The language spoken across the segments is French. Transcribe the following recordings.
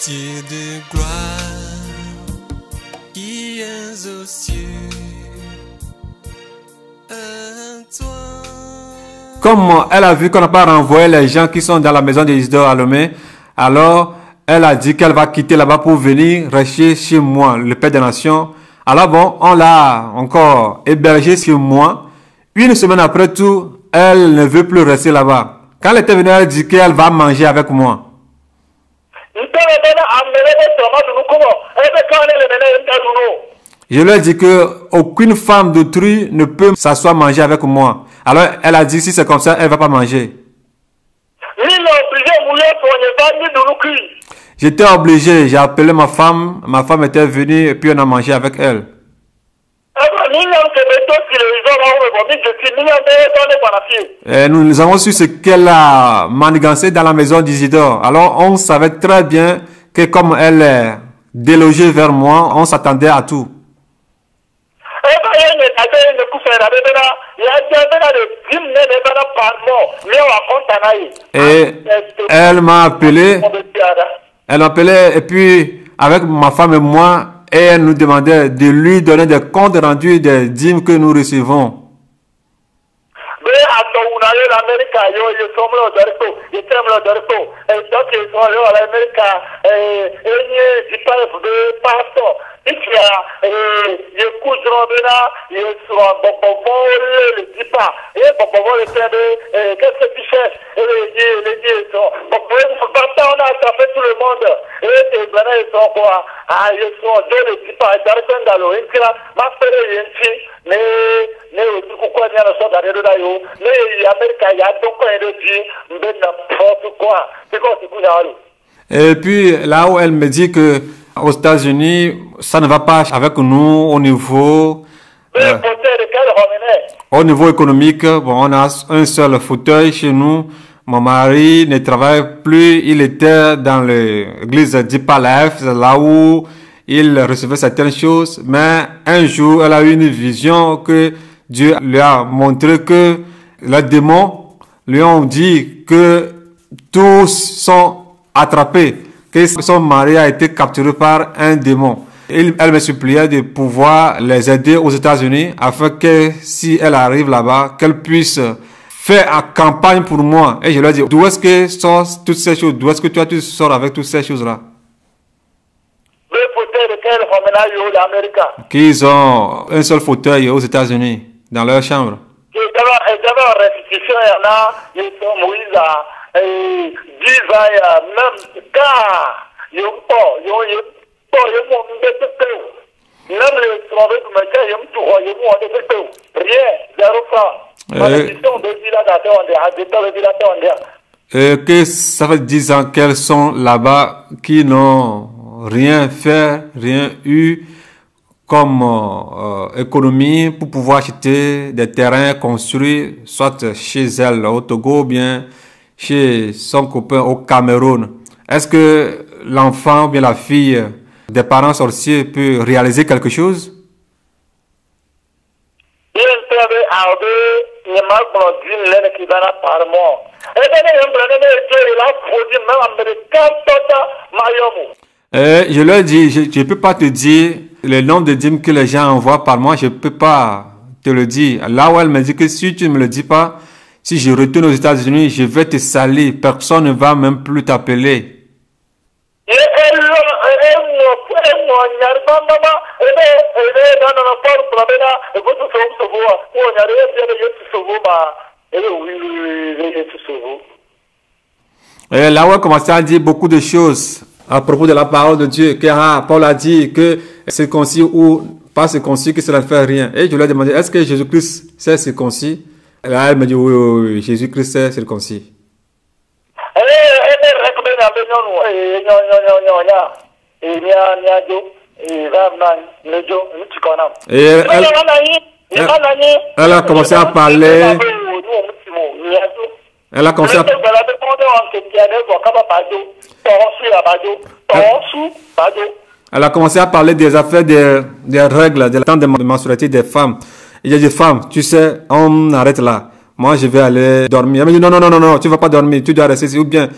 Dieu de gloire, qui es aux cieux, à toi. Comme elle a vu qu'on n'a pas renvoyé les gens qui sont dans la maison d'Isidore à Lomé, alors elle a dit qu'elle va quitter là-bas pour venir rester chez moi, le Père des Nations. Alors bon, on l'a encore hébergée chez moi. Une semaine après tout, elle ne veut plus rester là-bas. Quand elle était venue, elle dit qu'elle va manger avec moi. Je lui ai dit que aucune femme d'autrui ne peut s'asseoir manger avec moi. Alors elle a dit si c'est comme ça, elle va pas manger. J'étais obligé, j'ai appelé ma femme était venue et puis on a mangé avec elle. Et nous avons su ce qu'elle a manigancé dans la maison d'Isidore. Alors on savait très bien que comme elle est délogée vers moi, on s'attendait à tout. Et elle m'a appelé. Elle m'appelait et puis avec ma femme et moi, et elle nous demandait de lui donner des comptes rendus des dîmes que nous recevons. Et puis là où elle me dit que aux États-Unis, ça ne va pas avec nous au niveau économique. Bon, on a un seul fauteuil chez nous. Mon mari ne travaille plus. Il était dans l'église Deeper Life, là où il recevait certaines choses. Mais un jour, elle a eu une vision que Dieu lui a montré que les démons lui ont dit que tous sont attrapés, que son mari a été capturé par un démon. Elle me suppliait de pouvoir les aider aux États-Unis afin que si elle arrive là-bas, qu'elle puisse faire une campagne pour moi. Et je lui ai dit, d'où est-ce que sortent toutes ces choses? D'où est-ce que toi tu sors avec toutes ces choses-là? Qu'ils ont un seul fauteuil aux États-Unis, dans leur chambre. Que ça fait 10 ans qu'elles sont là-bas, qui n'ont rien fait, rien eu comme économie pour pouvoir acheter des terrains construits, soit chez elle au Togo ou bien chez son copain au Cameroun. Est-ce que l'enfant ou bien la fille des parents sorciers peut réaliser quelque chose? Je leur dis, je ne peux pas te dire le nombre de dîmes que les gens envoient par mois, je ne peux pas te le dire. Là où elle me dit que si tu ne me le dis pas, si je retourne aux États-Unis, je vais te salir, personne ne va même plus t'appeler. Et là où elle commençait à dire beaucoup de choses à propos de la parole de Dieu, car Paul a dit que c'est circoncis ou pas circoncis, que cela ne fait rien. Et je lui ai demandé, est-ce que Jésus-Christ c'est circoncis? Et là, elle me dit, oui, Jésus-Christ c'est circoncis. Et elle a commencé à parler. Elle a commencé à... Elle a commencé à parler des affaires des règles, des temps de menstrualité des femmes. Et j'ai dit, femme, tu sais, on arrête là. Moi, je vais aller dormir. Elle me dit, non, tu ne vas pas dormir, tu dois rester ici. Ou bien,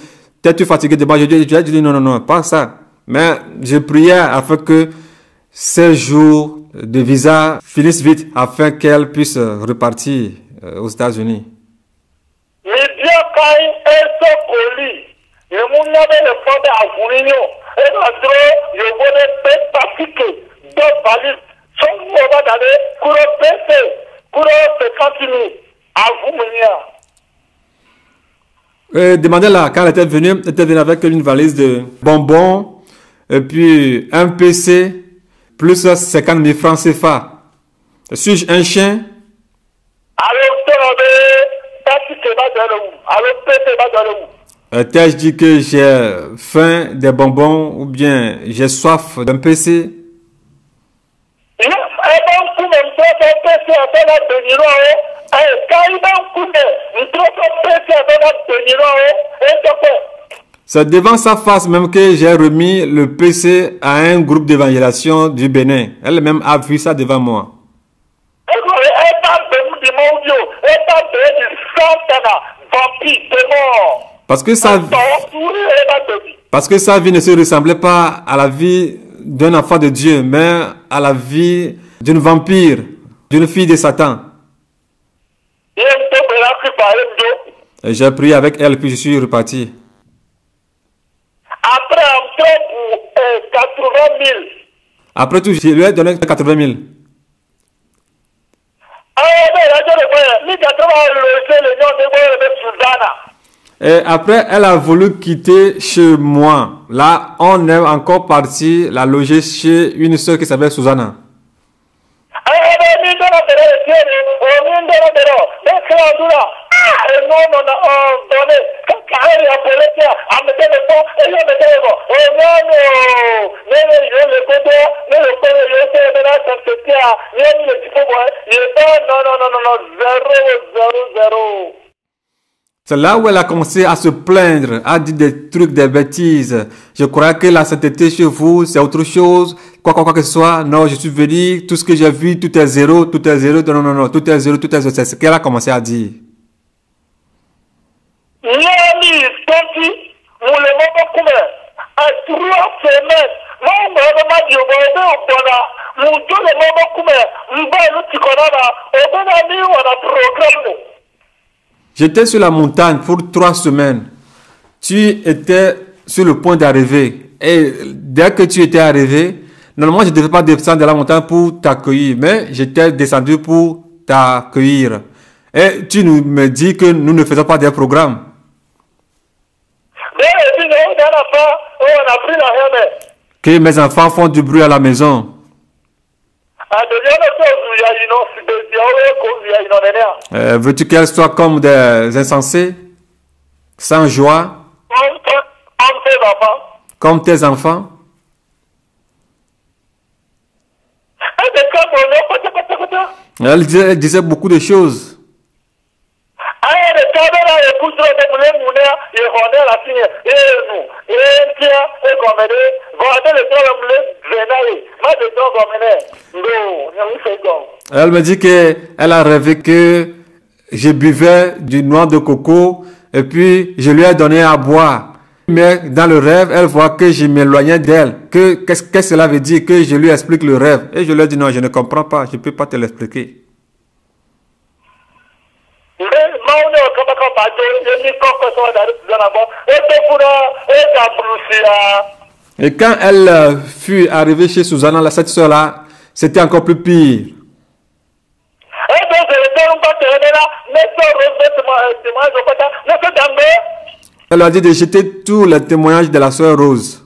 t'es-tu fatigué de moi? Je dis, non, pas ça. Mais je priais afin que ces jours de visa finissent vite afin qu'elle puisse repartir aux États-Unis. Demandez-la, quand elle était venue avec une valise de bonbons, et puis un PC, plus 50 000 francs CFA. Suis-je un chien? T'ai-je dit que j'ai faim des bonbons ou bien j'ai soif d'un PC? C'est devant sa face même que j'ai remis le PC à un groupe d'évangélisation du Bénin. Elle-même a vu ça devant moi. Parce que sa vie ne se ressemblait pas à la vie d'un enfant de Dieu, mais à la vie d'une vampire, d'une fille de Satan. Et j'ai prié avec elle, puis je suis reparti. Après tout, je lui ai donné 80 000. Et après, elle a voulu quitter chez moi. Là, on est encore parti la loger chez une soeur qui s'appelle Susanna. C'est là où elle a commencé à se plaindre, à dire des trucs, des bêtises. Je crois que la sainteté chez vous, c'est autre chose. Quoi que ce soit. Non, je suis venu, tout ce que j'ai vu, tout est zéro, tout est zéro. Non, tout est zéro, tout est zéro. C'est ce qu'elle a commencé à dire. J'étais sur la montagne pour 3 semaines. Tu étais sur le point d'arriver. Et dès que tu étais arrivé, normalement, je ne devais pas descendre de la montagne pour t'accueillir, mais j'étais descendu pour t'accueillir. Et tu me dis que nous ne faisons pas des programmes. Que mes enfants font du bruit à la maison. Veux-tu qu'elles soient comme des insensés, sans joie, comme tes enfants? Elle disait beaucoup de choses. Elle me dit qu'elle a rêvé que je buvais du noix de coco et puis je lui ai donné à boire. Mais dans le rêve, elle voit que je m'éloignais d'elle. Qu'est-ce que cela veut dire? Que je lui explique le rêve. Et je lui ai dit non, je ne comprends pas, je ne peux pas te l'expliquer. Et quand elle fut arrivée chez Susanna, cette soeur-là, c'était encore plus pire. Elle a dit de jeter tous les témoignages de la soeur Rose.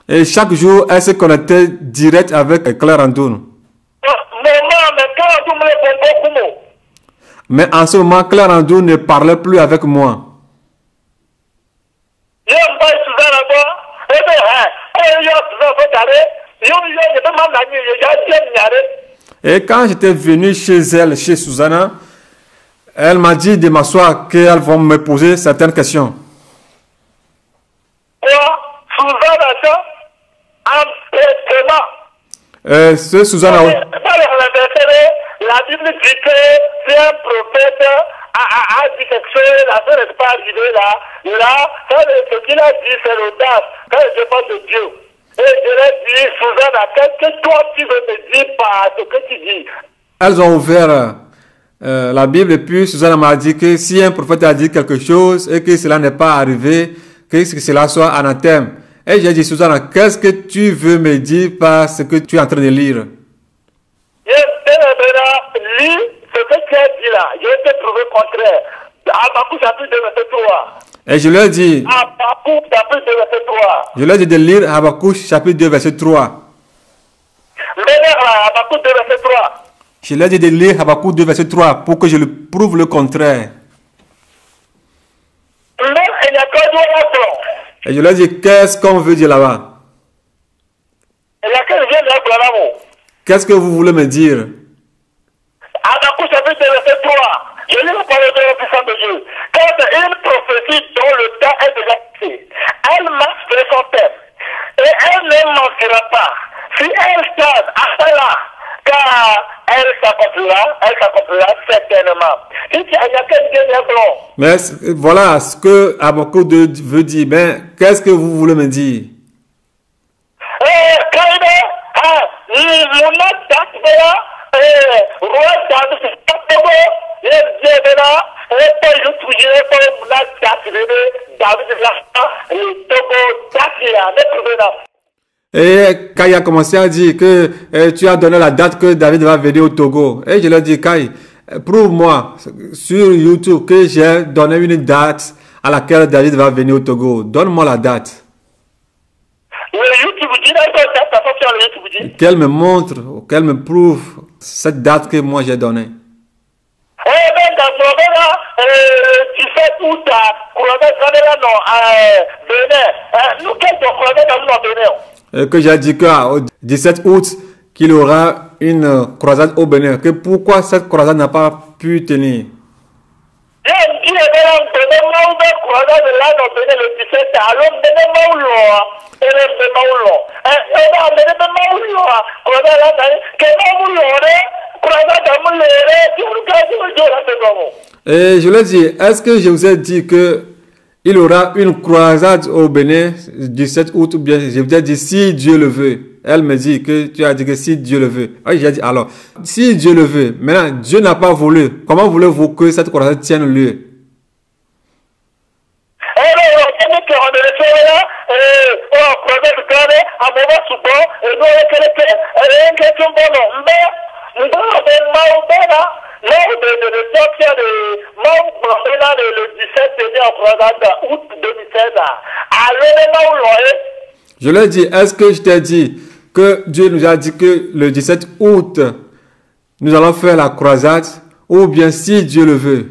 Et chaque jour, elle se connectait direct avec Claire Andoun. Mais en ce moment, Claire Andoun ne parlait plus avec moi. Et quand j'étais venu chez elle, chez Susanna, elle m'a dit de m'asseoir qu'elles vont me poser certaines questions. Ce Susanna, la Bible dit que si un prophète a dit quelque chose, la chose n'est pas arrivée là. Là, ce qu'il a dit, c'est l'audace. Quand je parle de Dieu. Et je lui ai dit, Susanna, qu'est-ce que toi tu veux me dire par ce que tu dis? Elles ont ouvert la Bible et puis Susanna m'a dit que si un prophète a dit quelque chose et que cela n'est pas arrivé, que cela soit anathème. Et j'ai dit, Susanna, qu'est-ce que tu veux me dire par ce que tu es en train de lire? Lis ce que tu as dit là. Je vais te trouver contraire. Habakkuk chapitre 2, verset 3. Et je leur ai dit, Habakkuk chapitre 2, verset 3. je leur ai dit de lire Habakkuk chapitre 2, verset 3. Habakkuk 2, verset 3. Je leur ai dit de lire Habakkuk 2, verset 3 pour que je le prouve le contraire. Et je leur ai dit, qu'est-ce qu'on veut dire là-bas? Qu'est-ce que vous voulez me dire? Habakkuk chapitre 2, verset 3. Je lis la parole de la puissance de Dieu. Quand une prophétie dont le temps est déjà passé, elle marche vers son thème. Et elle ne mentira pas. Si elle tarde à cela, car elle s'accomplira certainement. Il n'y a qu'un dernier blanc. Mais voilà ce que Habakkuk 2 veut dire. Ben, qu'est-ce que vous voulez me dire? Et Kai a commencé à dire que tu as donné la date que David va venir au Togo. Et je lui ai dit, Kai, prouve-moi sur YouTube que j'ai donné une date à laquelle David va venir au Togo. Donne-moi la date. Qu'elle me montre, qu'elle me prouve cette date que moi j'ai donnée. Et que j'ai dit qu'au 17 août, qu'il y aura une croisade au Bénin. Que pourquoi cette croisade n'a pas pu tenir? Et je lui ai dit, est-ce que je vous ai dit que il y aura une croisade au Bénin du 7 août ou bien je vous ai dit si Dieu le veut? Elle me dit que tu as dit que si Dieu le veut. Et j'ai dit alors, si Dieu le veut, maintenant Dieu n'a pas voulu. Comment voulez-vous que cette croisade tienne lieu? Je leur ai dit, est-ce que je t'ai dit que Dieu nous a dit que le 17 août, nous allons faire la croisade, ou bien si Dieu le veut?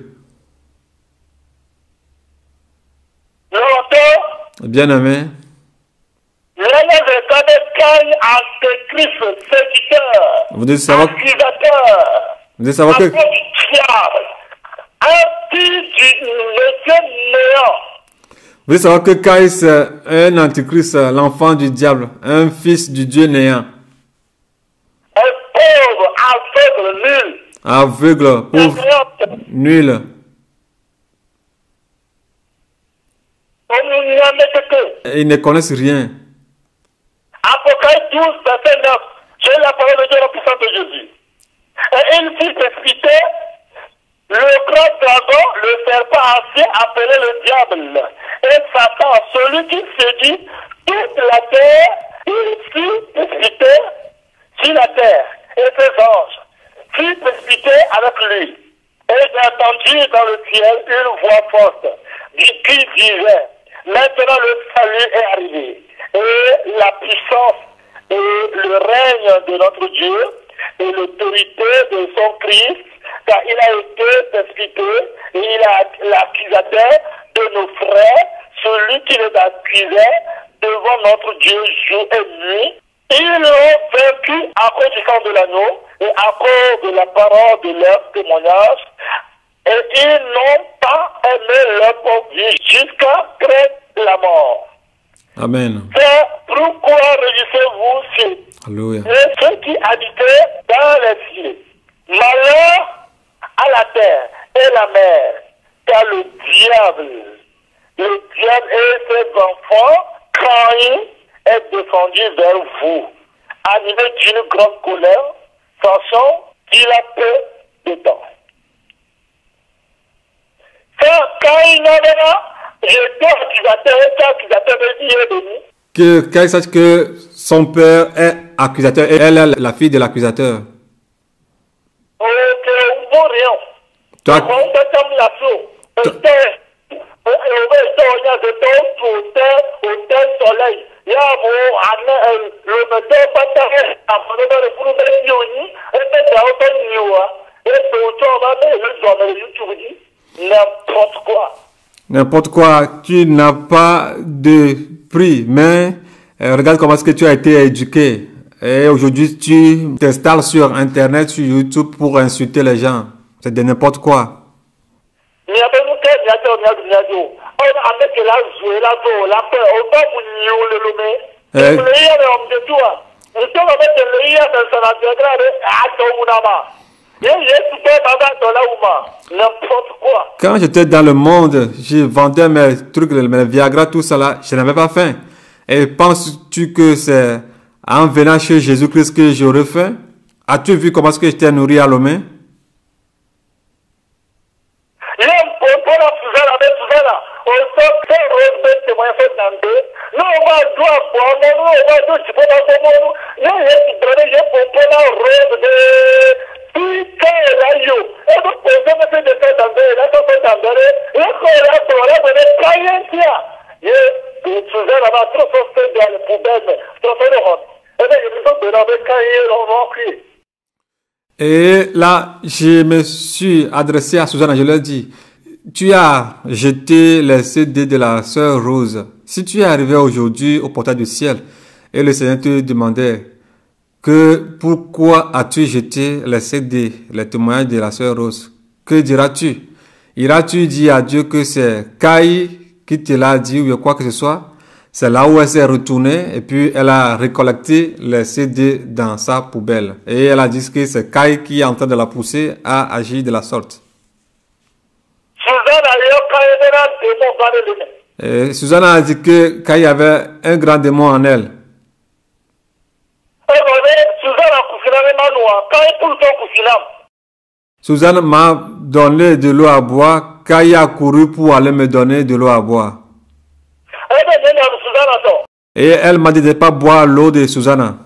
Bien aimé. Vous devez savoir que vous devez savoir que Kai c'est un antichrist, l'enfant du diable, un fils du Dieu néant. Aveugle, pauvre, nul. Et ils ne connaissent rien. Apocalypse 12, verset 9. J'ai la parole de Dieu, la puissance de Jésus. Et il fit précipiter le grand dragon, le serpent ancien appelé le diable. Et Satan, celui qui séduit toute la terre, il fut précipité sur la terre. Et ses anges furent précipités avec lui. Et j'ai entendu dans le ciel une voix forte qui disait, maintenant le salut est arrivé. Et la puissance et le règne de notre Dieu et l'autorité de son Christ, car il a été persécuté et il a l'accusateur de nos frères, celui qui les accusait devant notre Dieu jour et nuit. Ils l'ont vaincu à cause du sang de l'agneau et à cause de la parole de leur témoignage. Et ils n'ont pas aimé leur pauvre vie jusqu'après la mort. Amen. C'est pourquoi réjouissez-vous, cieux, et ceux qui habitaient dans les cieux. Malheur à la terre et la mer, car le diable et ses enfants, Caïn, est descendu vers vous, animé d'une grande colère, sachant qu'il a peur de temps. Ça, Caïn j'étais accusateur de Dieu et de nous. Que Caïn sache que son père est accusateur et elle est la fille de l'accusateur. Ok, on ne rien. Toi, n'importe quoi. n'importe quoi, tu n'as pas de prix, mais regarde comment est-ce que tu as été éduqué. Et aujourd'hui, tu t'installes sur Internet, sur YouTube pour insulter les gens. C'est de n'importe quoi. N'importe quoi. Quand j'étais dans le monde, j'ai vendais mes trucs, mes Viagra, tout ça là, je n'avais pas faim. Et penses-tu que c'est en venant chez Jésus-Christ que j'aurais faim? As-tu vu comment est-ce que j'étais nourri à Lomé? Et là, je me suis adressé à Susanna, je lui ai dit, tu as jeté les CD de la sœur Rose. Si tu es arrivé aujourd'hui au portail du ciel et le Seigneur te demandait que pourquoi as-tu jeté les CD, les témoignages de la sœur Rose, que diras-tu? Iras-tu dire à Dieu que c'est Caïn qui te l'a dit ou quoi que ce soit? C'est là où elle s'est retournée et puis elle a récollecté les CD dans sa poubelle. Et elle a dit que c'est Caïn qui est en train de la pousser à agir de la sorte. Et Susanna a dit que Caïn avait un grand démon en elle. Susanna m'a donné de l'eau à boire. Caïn a couru pour aller me donner de l'eau à boire. Et elle m'a dit de ne pas boire l'eau de Susanna.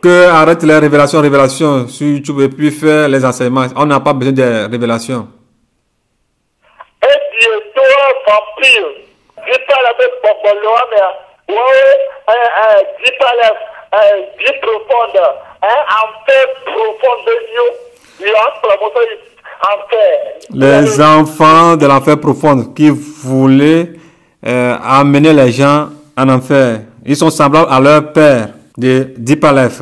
Que arrête les révélations sur YouTube et puis faire les enseignements. On n'a pas besoin de révélations. Les enfants de l'enfer profond qui voulaient amener les gens en enfer. Ils sont semblables à leur père de Dipalef.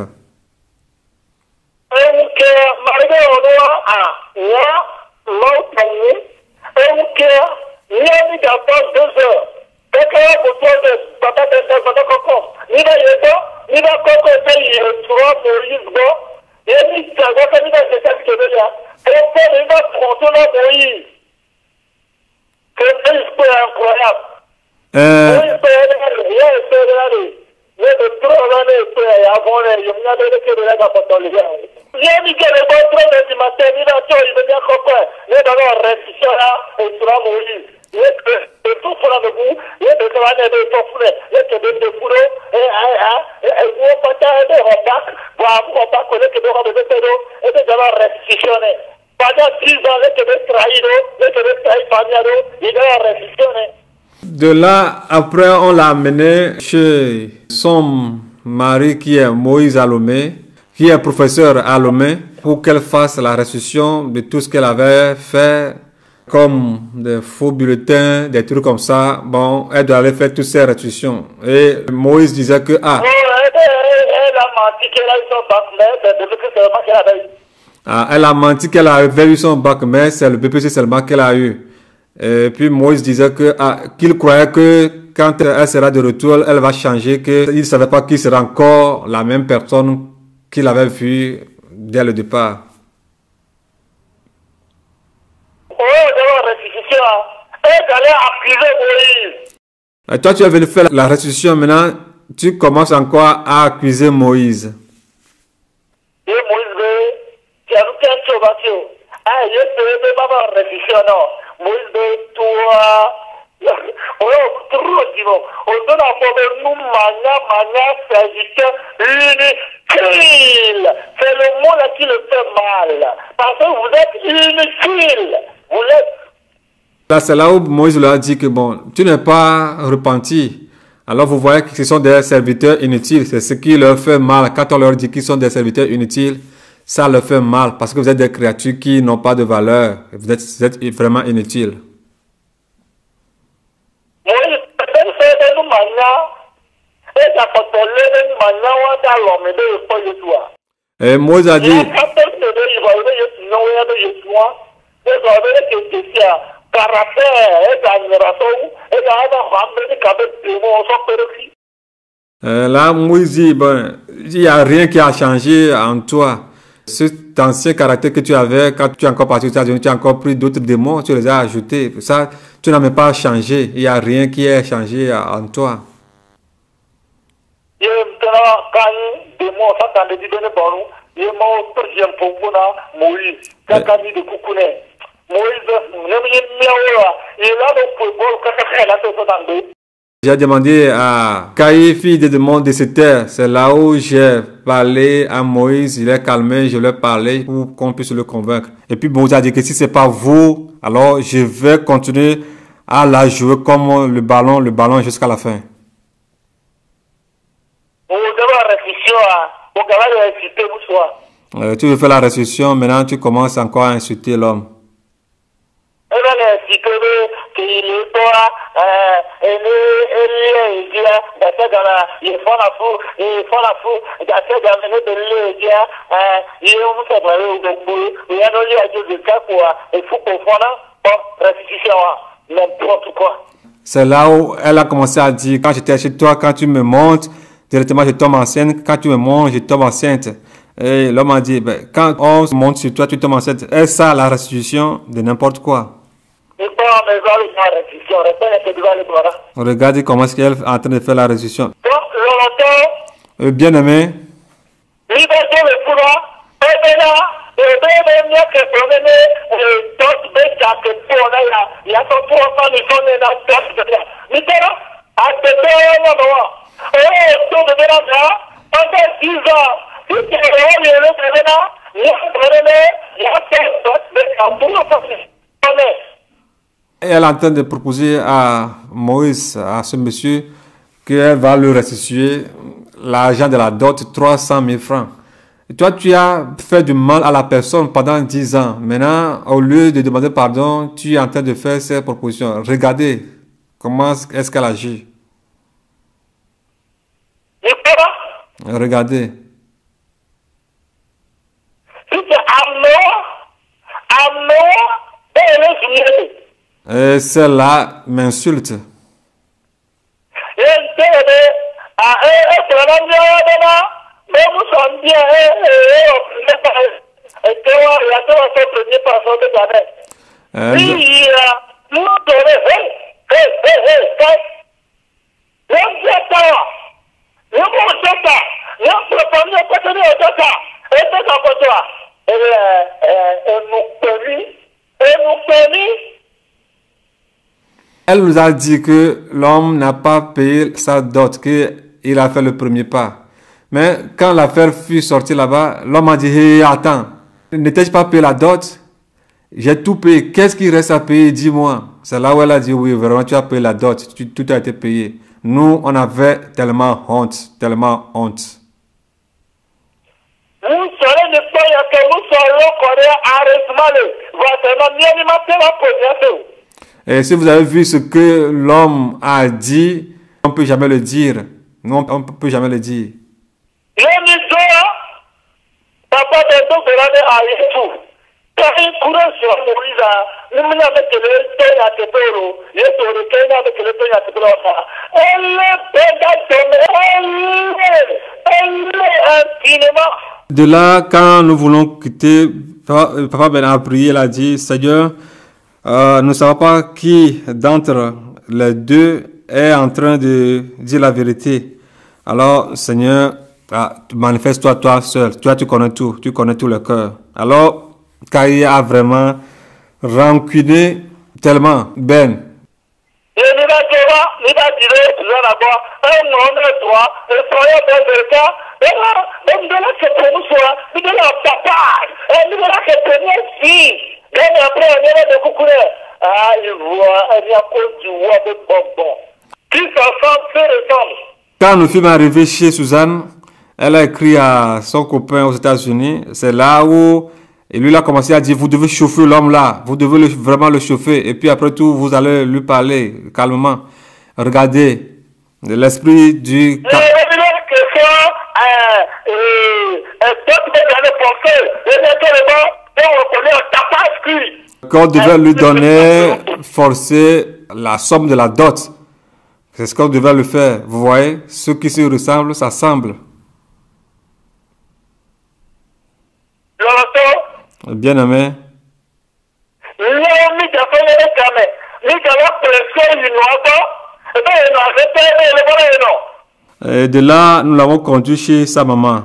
De là, après, on l'a amené chez son mari qui est Moïse à Lomé, qui est professeur à Lomé, pour qu'elle fasse la restitution de tout ce qu'elle avait fait, comme des faux bulletins, des trucs comme ça. Bon, elle doit aller faire toutes ces restitutions. Et Moïse disait que, elle a menti qu'elle a eu son bac, elle a menti qu'elle avait eu son bac, mais c'est le BPC seulement qu'elle a eu. Et puis Moïse disait que qu'il croyait que quand elle sera de retour, elle va changer, qu'il ne savait pas qu'il sera encore la même personne qu'il avait vue dès le départ. Et toi, tu es venu faire la restitution, maintenant, tu commences encore à accuser Moïse. C'est le mot là qui le fait mal. Parce que vous êtes inutile. Vous êtes... Là, c'est là où Moïse leur a dit que bon, tu n'es pas repenti. Alors vous voyez que ce sont des serviteurs inutiles. C'est ce qui leur fait mal. Quand on leur dit qu'ils sont des serviteurs inutiles, ça leur fait mal parce que vous êtes des créatures qui n'ont pas de valeur. Vous êtes vraiment inutiles. Et Moïse a dit, là, Moïse dit, bon, il n'y a rien qui a changé en toi. Cet ancien caractère que tu avais, quand tu es encore parti aux États-Unis, tu as encore pris d'autres démons, tu les as ajoutés. Ça, tu n'as même pas changé. Il n'y a rien qui a changé en toi. J'ai demandé à Caï, fille de démon de cette terre. C'est là où j'ai parlé à Moïse, il est calmé, je lui ai parlé pour qu'on puisse le convaincre. Et puis Moïse a dit que si c'est pas vous, alors je vais continuer à la jouer comme le ballon jusqu'à la fin. Tu veux faire la restitution, maintenant tu commences encore à insulter l'homme. C'est là où elle a commencé à dire, quand j'étais chez toi, quand tu me montes, directement je tombe enceinte, quand tu me montes, je tombe enceinte. Et l'homme a dit, ben, quand on monte sur toi, tu tombes enceinte. Est-ce ça la restitution de n'importe quoi? Regardez comment est-ce qu'elle est en train de faire la restitution. Bien aimé. Et elle est en train de proposer à Moïse, à ce monsieur, qu'elle va lui restituer l'argent de la dot, 300 000 francs. Et toi, tu as fait du mal à la personne pendant 10 ans. Maintenant, au lieu de demander pardon, tu es en train de faire ces propositions. Regardez comment est-ce qu'elle agit. Regardez. Et celle-là m'insulte. Elle nous a dit que l'homme n'a pas payé sa dot, qu'il a fait le premier pas. Mais quand l'affaire fut sortie là-bas, l'homme a dit, hey, attends, n'étais-je pas payé la dot? J'ai tout payé. Qu'est-ce qui reste à payer? Dis-moi. C'est là où elle a dit, oui, vraiment, tu as payé la dot. Tout a été payé. Nous, on avait tellement honte, tellement honte. Et si vous avez vu ce que l'homme a dit, on ne peut jamais le dire. Non, on ne peut jamais le dire. quand il courait sur Moïse, nous n'avons avec le temps à Tepero, il est sur le temps avec le temps à Tepero. Elle est infiniment. De là, quand nous voulons quitter, Papa Ben a prié, il a dit, Seigneur, nous ne savons pas qui d'entre les deux est en train de dire la vérité. Alors, Seigneur, manifeste-toi toi seul. Toi, tu connais tout le cœur. Alors, Kaï a vraiment rancuné tellement Ben. Quand nous fûmes arrivés chez Suzanne, elle a écrit à son copain aux États-Unis. C'est là où et lui il a commencé à dire, vous devez chauffer l'homme là, vous devez vraiment le chauffer. Et puis après tout, vous allez lui parler calmement. Regardez, l'esprit du... Qu'on devait lui donner, forcer la somme de la dot. C'est ce qu'on devait lui faire. Vous voyez, ceux qui se ressemblent, ça semble. Bien aimé. Et de là, nous l'avons conduit chez sa maman.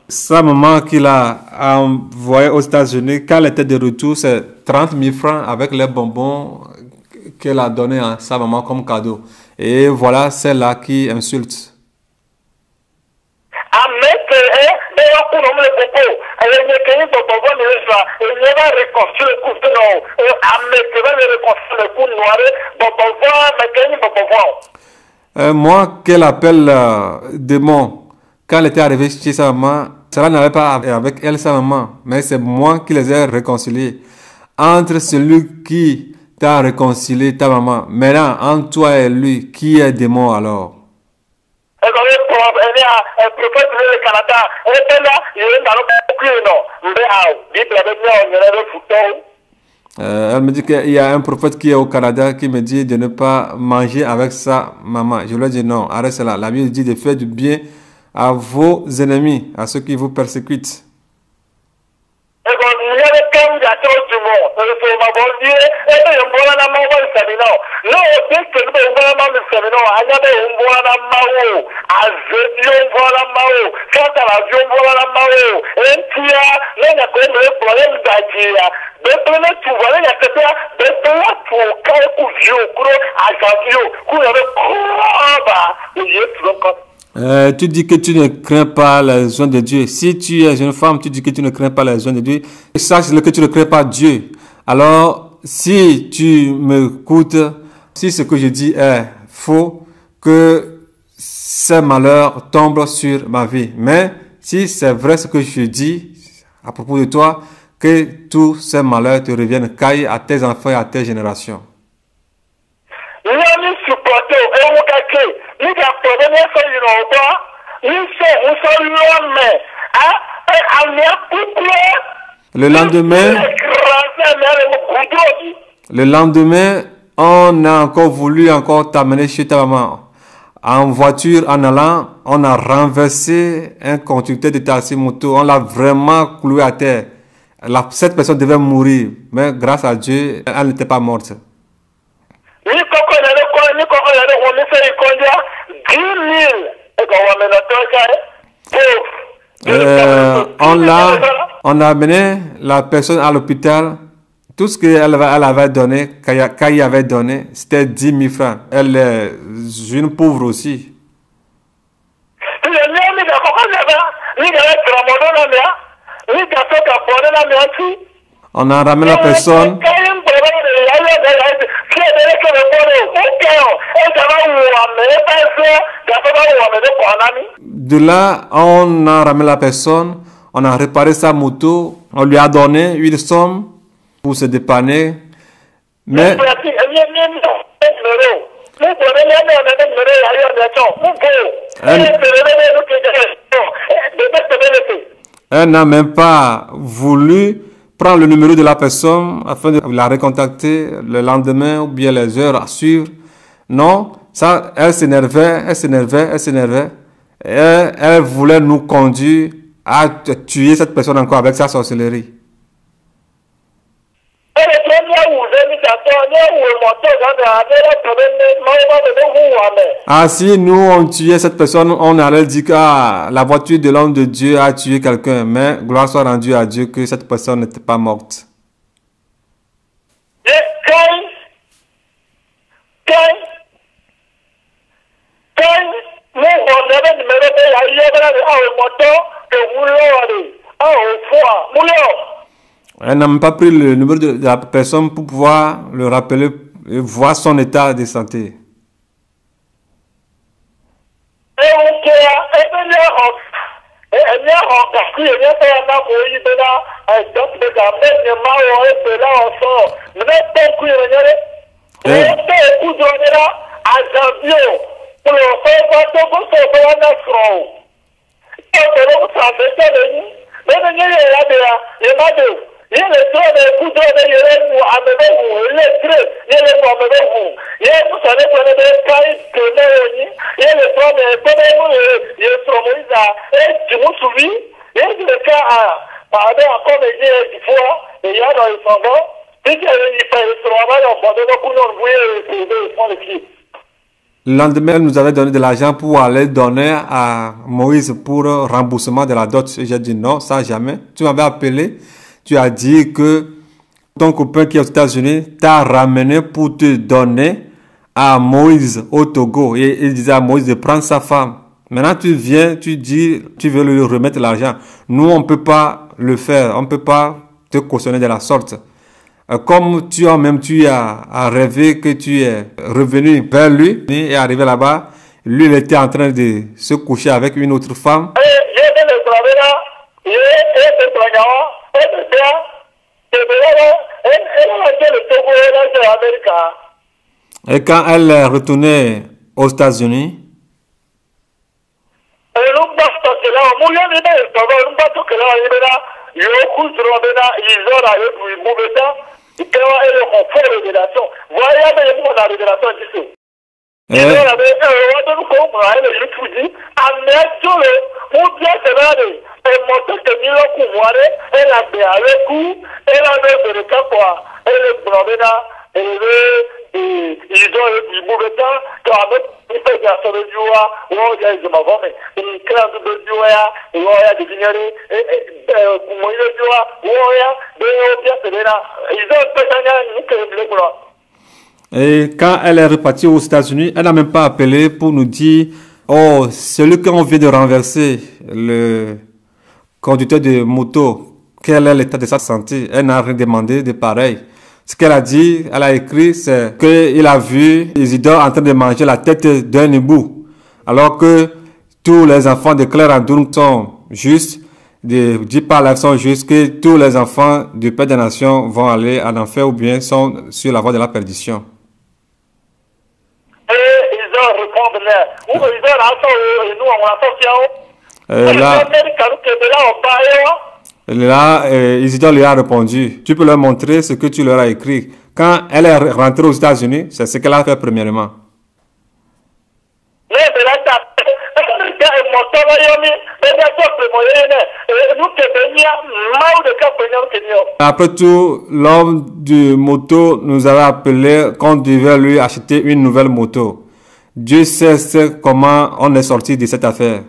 Sa maman qui l'a envoyé aux États-Unis, quand elle était de retour, c'est 30 000 francs avec les bonbons qu'elle a donné à sa maman comme cadeau. Et voilà celle-là qui insulte. Moi, qu'elle appelle démon, quand elle était arrivée chez sa maman, cela n'avait pas avec elle, sa maman, mais c'est moi qui les ai réconciliés. Entre celui qui t'a réconcilié, ta maman, maintenant, entre toi et lui, qui est démon alors? Elle me dit qu'il y a un prophète qui est au Canada qui me dit de ne pas manger avec sa maman. Je lui ai dit non, arrête cela. La Bible dit de faire du bien à vos ennemis, à ceux qui vous persécutent. Tu dis que tu ne crains pas les oies de Dieu. Si tu es une femme, tu dis que tu ne crains pas les oies de Dieu. Sache que tu ne crains pas Dieu. Alors, si tu m'écoutes, si ce que je dis est faux, que ces malheurs tombent sur ma vie. Mais si c'est vrai ce que je dis à propos de toi, que tous ces malheurs te reviennent caille à tes enfants et à tes générations. Le lendemain, on a encore voulu t'amener chez ta maman. En voiture, en allant, on a renversé un conducteur de taxi moto. On l'a vraiment cloué à terre. Cette personne devait mourir, mais grâce à Dieu, elle n'était pas morte. On a amené la personne à l'hôpital. Tout ce qu'elle avait donné, qu'elle avait donné, c'était 10 000 francs. Elle est une pauvre aussi. On a ramené la personne. De là, on a ramené la personne. On a réparé sa moto. On lui a donné une somme pour se dépanner. Mais Elle n'a même pas voulu prendre le numéro de la personne afin de la recontacter le lendemain ou bien les heures à suivre. Non, ça, elle s'énervait. Elle voulait nous conduire à tuer cette personne encore avec sa sorcellerie. Ah, si nous on tuait cette personne, on allait dire que la voiture de l'homme de Dieu a tué quelqu'un. Mais gloire soit rendue à Dieu que cette personne n'était pas morte. Elle n'a même pas pris le numéro de la personne pour pouvoir le rappeler et voir son état de santé. Le lendemain, elle nous avait donné de l'argent pour aller donner à Moïse pour remboursement de la dot. J'ai dit non, ça jamais. Tu m'avais appelé, tu as dit que ton copain qui est aux États-Unis t'a ramené pour te donner à Moïse au Togo. Et il disait à Moïse de prendre sa femme. Maintenant, tu viens, tu dis, tu veux lui remettre l'argent. Nous, on ne peut pas le faire. On ne peut pas te cautionner de la sorte. Comme tu as rêvé que tu es revenu vers lui et arrivé là-bas, lui il était en train de se coucher avec une autre femme. Et quand elle est retournée aux États-Unis, et quand elle est repartie aux États-Unis, elle n'a même pas appelé pour nous dire « Oh, celui qu'on vient de renverser, le conducteur de moto, quel est l'état de sa santé ?» Elle n'a rien demandé de pareil. Ce qu'elle a dit, elle a écrit, c'est qu'il a vu Isidore en train de manger la tête d'un hibou. Alors que tous les enfants de Claire Andoun sont justes, de Dipalef sont justes, que tous les enfants du Père des Nations vont aller en enfer ou bien sont sur la voie de la perdition. Là, Isidore lui a répondu, tu peux leur montrer ce que tu leur as écrit. Quand elle est rentrée aux États-Unis, c'est ce qu'elle a fait premièrement. Après tout, l'homme du moto nous avait appelé qu'on devait lui acheter une nouvelle moto. Dieu sait comment on est sorti de cette affaire.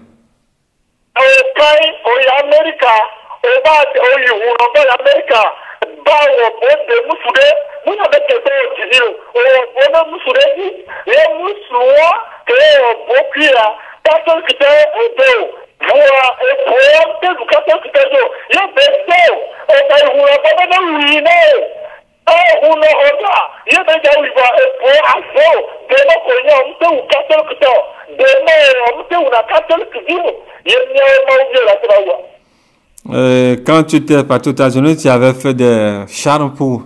Quand tu étais parti aux États-Unis, tu avais fait des charmes pour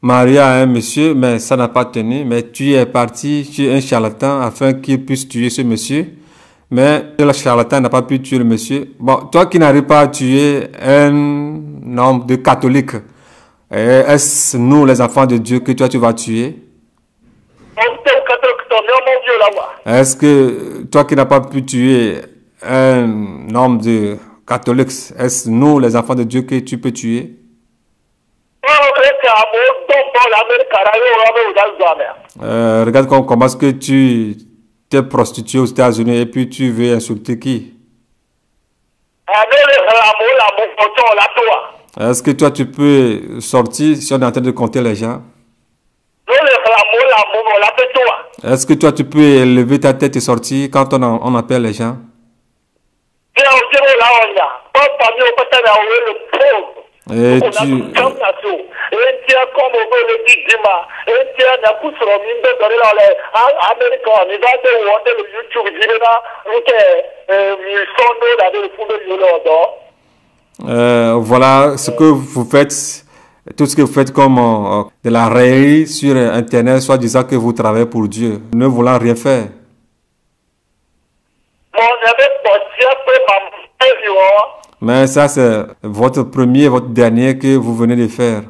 marié à un monsieur, mais ça n'a pas tenu. Mais tu es parti chez un charlatan afin qu'il puisse tuer ce monsieur. Mais le charlatan n'a pas pu tuer le monsieur. Bon, toi qui n'arrives pas à tuer un homme de catholique, est-ce nous, les enfants de Dieu, que toi tu vas tuer? Est-ce que toi qui n'as pas pu tuer un homme de catholique, est-ce nous, les enfants de Dieu, que tu peux tuer? Regarde comment est-ce que tu t'es prostitué aux États-Unis et puis tu veux insulter qui? Est-ce que toi tu peux sortir si on est en train de compter les gens? Est-ce que toi tu peux élever ta tête et sortir quand on appelle les gens? Et tu... voilà ce que vous faites, tout ce que vous faites comme de la raillerie sur Internet, soit disant que vous travaillez pour Dieu, ne voulant rien faire. Mais ça, c'est votre premier, votre dernier que vous venez de faire.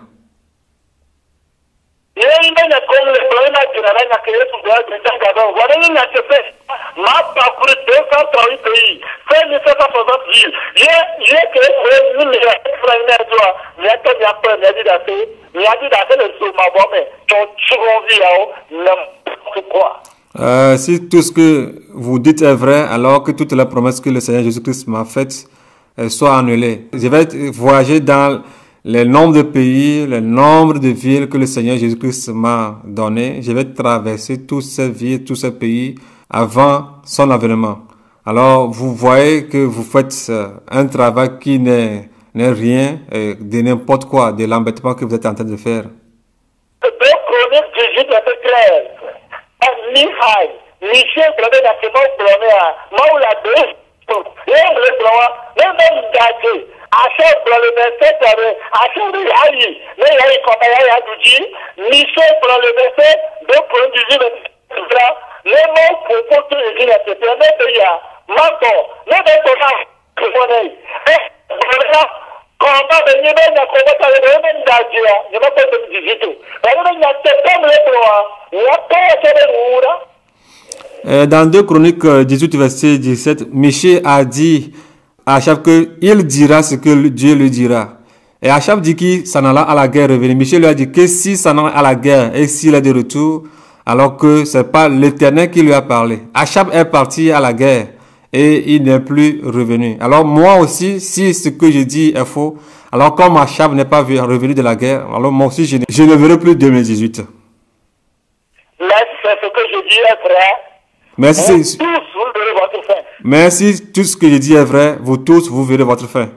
Si tout ce que vous dites est vrai, alors que toutes les promesses que le Seigneur Jésus-Christ m'a faites soient annulées. Je vais voyager dans les nombres de pays, le nombre de villes que le Seigneur Jésus-Christ m'a donné. Je vais traverser toutes ces villes, tous ces pays avant son avènement. Alors, vous voyez que vous faites un travail qui n'est rien de n'importe quoi, de l'embêtement que vous êtes en train de faire. Dans 2 Chroniques 18, verset 17, Michée a dit à Achab qu'il dira ce que Dieu lui dira. Et Achab dit qu'il s'en alla à la guerre revenir. Michée lui a dit que s'il s'en alla à la guerre et s'il est de retour, alors que c'est pas l'Éternel qui lui a parlé. Achab est parti à la guerre et il n'est plus revenu. Alors moi aussi, si ce que je dis est faux, alors comme Achab n'est pas revenu de la guerre, alors moi aussi je ne verrai plus 2018. Mais c'est ce que je dis est vrai. Mais si, tous, vous verrez votre fin. Mais si tout ce que je dis est vrai, vous tous, vous verrez votre fin.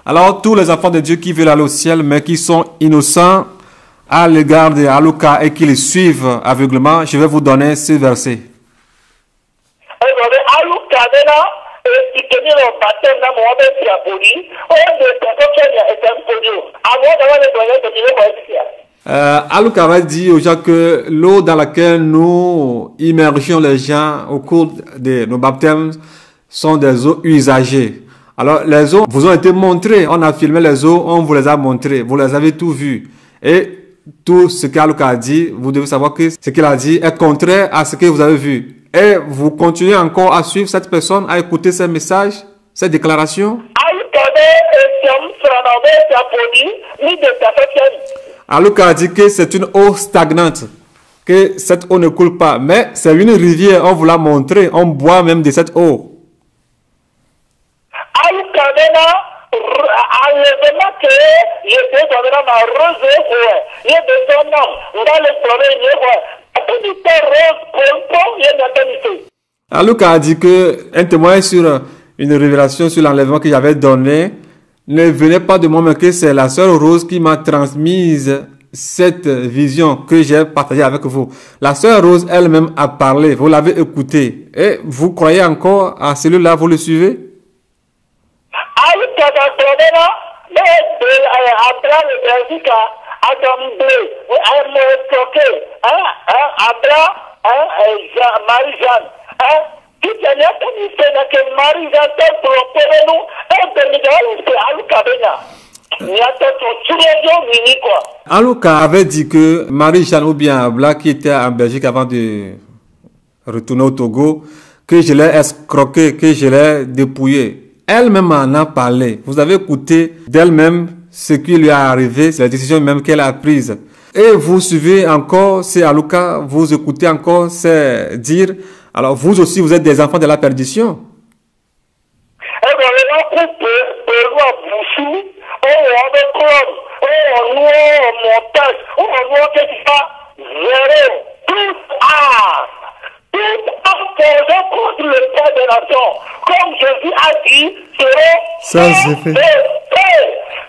Alors tous les enfants de Dieu qui veulent aller au ciel, mais qui sont innocents à l'égard de Aluka et qui les suivent aveuglement, je vais vous donner ce verset. Aluka va dire aux gens que l'eau dans laquelle nous immergions les gens au cours de nos baptêmes sont des eaux usagées. Alors les eaux vous ont été montrées, on a filmé les eaux, on vous les a montrées, vous les avez tout vues. Et tout ce qu'Aluka a dit, vous devez savoir que ce qu'il a dit est contraire à ce que vous avez vu. Et vous continuez encore à suivre cette personne, à écouter ses messages, ses déclarations. Aluka a dit que c'est une eau stagnante, que cette eau ne coule pas. Mais c'est une rivière, on vous l'a montré, on boit même de cette eau. Aluka a dit que un témoin sur une révélation sur l'enlèvement que j'avais donné ne venait pas de moi, mais que c'est la sœur Rose qui m'a transmise cette vision que j'ai partagée avec vous. La sœur Rose elle-même a parlé, vous l'avez écouté. Et vous croyez encore à celui-là, vous le suivez? Marie-Jeanne, Alouka avait dit que Marie-Jeanne ou bien Abla qui était en Belgique avant de retourner au Togo, que je l'ai escroqué, que je l'ai dépouillé. Elle-même en a parlé. Vous avez écouté d'elle-même ce qui lui est arrivé, c'est la décision même qu'elle a prise. Et vous suivez encore, c'est Alouka, vous écoutez encore, c'est dire, alors vous aussi vous êtes des enfants de la perdition. Contre le Père des nations, comme Jésus a dit, ça c'est fait.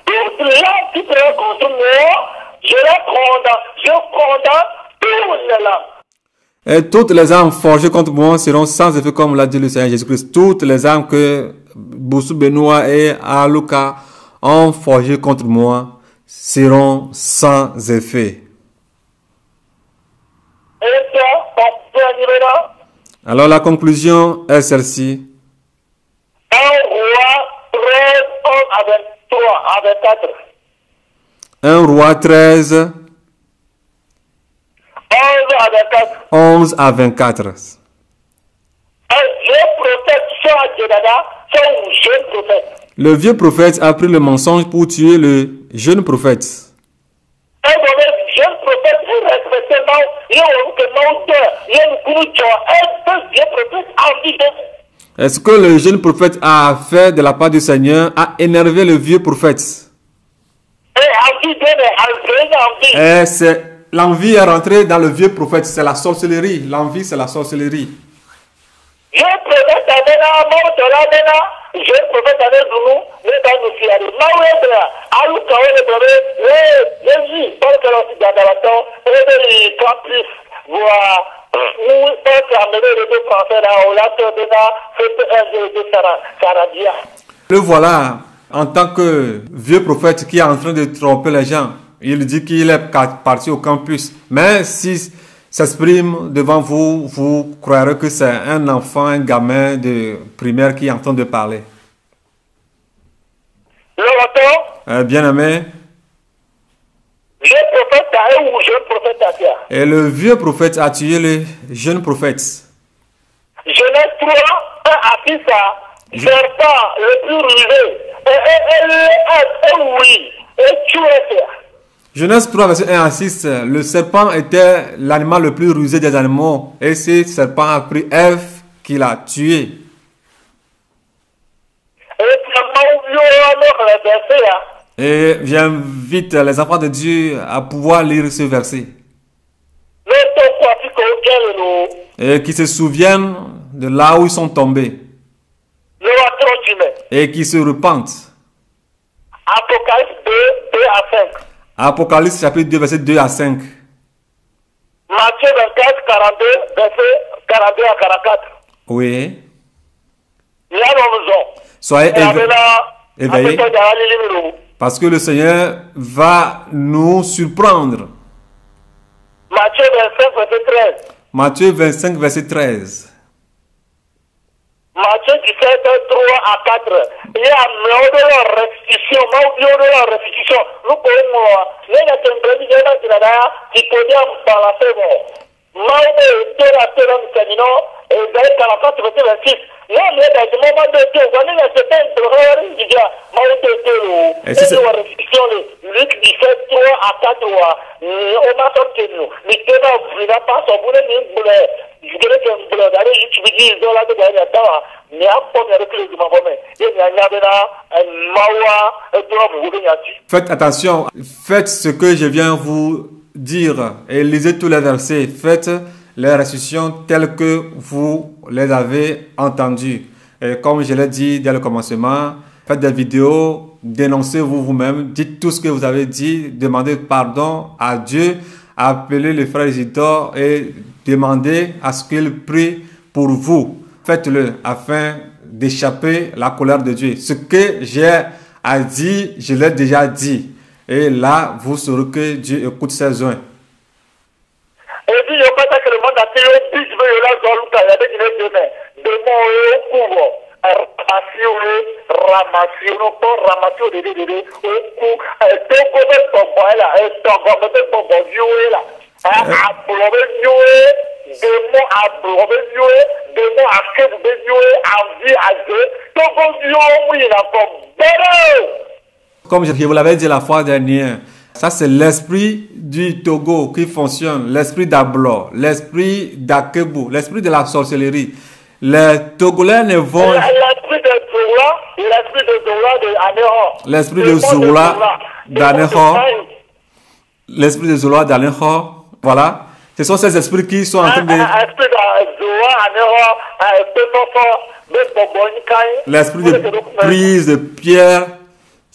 Toute l'âme qui sera contre moi, je condamne toutes les âmes. Et toutes les âmes forgées contre moi seront sans effet, comme l'a dit le Seigneur Jésus-Christ. Toutes les âmes que Boussou Benoît et Alouka ont forgées contre moi seront sans effet. Et ça, on peut arriver là. Alors la conclusion est celle-ci. 1 Roi 13, 11 à 23, à 24. 1 Roi 13, 11 à 24. 11 à 24. Le vieux prophète a pris le mensonge pour tuer le jeune prophète. Est-ce que le jeune prophète a fait de la part du Seigneur, a énervé le vieux prophète? Et l'envie est rentrée dans le vieux prophète, c'est la sorcellerie. L'envie, c'est la sorcellerie. Le voilà en tant que vieux prophète qui est en train de tromper les gens. Il dit qu'il est parti au campus. Mais si s'exprime devant vous, vous croirez que c'est un enfant, un gamin de primaire qui est en train de parler. Bien-aimé. Et le vieux prophète a tué le jeune prophète. Genèse 3, 1 à 6, serpent le plus rusé, Genèse 3, verset 1 à 6, le serpent était l'animal le plus rusé des animaux. Et ce serpent a pris Ève qui l'a tué. Et j'invite les enfants de Dieu à pouvoir lire ce verset. Et qui se souviennent de là où ils sont tombés. Et qui se repentent. Apocalypse 2, 2 à 5. Apocalypse chapitre 2, verset 2 à 5. Matthieu 24, 42, verset 42 à 44. Oui. Soyez éveillés. Parce que le Seigneur va nous surprendre. Matthieu 25, verset 13. Matthieu 25, verset 13. Matthieu 17, 3 à 4. Il y a la restitution. Nous pouvons faites attention, faites ce que je viens vous dire et lisez tous les versets. Faites les restitutions telles que vous les avez entendues. Et comme je l'ai dit dès le commencement, faites des vidéos, dénoncez-vous vous-même, dites tout ce que vous avez dit, demandez pardon à Dieu, appelez le frère Isidore et demandez à ce qu'il prie pour vous. Faites-le afin d'échapper à la colère de Dieu. Ce que j'ai à dire, je l'ai déjà dit. Et là, vous saurez que Dieu écoute ses oins. Et puis, il n'y a pas que le monde a fait un big veut là, dans le cas, il y a des guinées demain. Demain, au couvre. Ramasser, au cou. Deux gommes pour moi, là. Deux gommes pour moi, vieux, là. À blobé, vieux. Demain, à blobé, vieux. Demain, à que vous vieux. À vie, à deux. Deux gommes, vieux, oui, là, pour bon. Comme je vous l'avais dit la fois dernière, ça c'est l'esprit du Togo qui fonctionne, l'esprit d'Ablo, l'esprit d'Akebu, l'esprit de la sorcellerie. Les Togolais ne vont... L'esprit de Zola, l'esprit de Zola de Aného. L'esprit de Zola d'Aného. L'esprit de Zola d'Aného, voilà. Ce sont ces esprits qui sont en train de... L'esprit de prise de pierre.